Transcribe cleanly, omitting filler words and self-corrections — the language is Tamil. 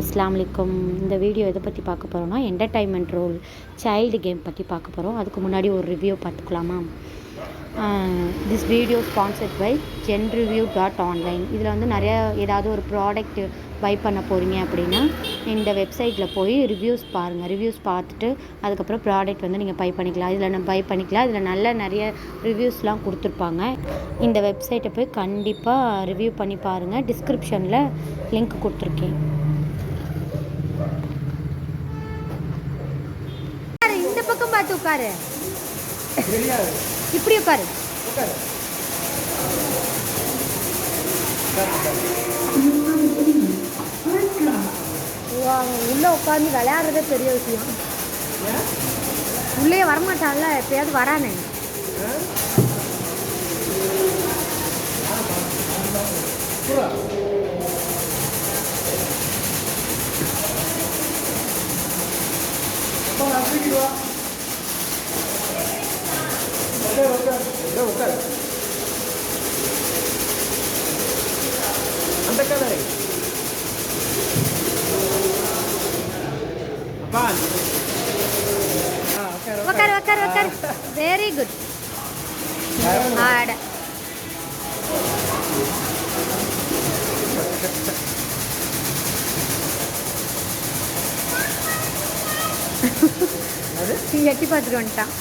அஸ்ஸலாமு அலைக்கும். இந்த வீடியோ எதை பற்றி பார்க்க போகிறோம்னா என்டர்டைன்மெண்ட் ரோல் சைல்டு கேம் பற்றி பார்க்க போகிறோம். அதுக்கு முன்னாடி ஒரு ரிவ்யூ பார்த்துக்கலாமா? This video sponsored by genreview.online. இதில் வந்து நிறையா ஏதாவது ஒரு ப்ராடக்ட் பை பண்ண போகிறீங்க அப்படின்னா இந்த வெப்சைட்டில் போய் ரிவ்யூஸ் பாருங்கள். ரிவ்யூஸ் பார்த்துட்டு அதுக்கப்புறம் ப்ராடக்ட் வந்து நீங்கள் பை பண்ணிக்கலாம். இதில் பை பண்ணிக்கலாம். இதில் நிறைய ரிவ்யூஸ்லாம் கொடுத்துருப்பாங்க. இந்த வெப்சைட்டை போய் கண்டிப்பாக ரிவ்யூ பண்ணி பாருங்கள். டிஸ்கிரிப்ஷனில் லிங்க் கொடுத்துருக்கேன். இந்த பக்கம் பார்த்து உட்காரு, இப்படி உட்காரு. உள்ள உட்காந்து விளையாடுறதே பெரிய விஷயம். உள்ளே வரமாட்டான்ல, எப்பயாவது வரானே. Wakar. Very good. Hard. எட்டி பார்த்துட்டு வந்துட்டான்.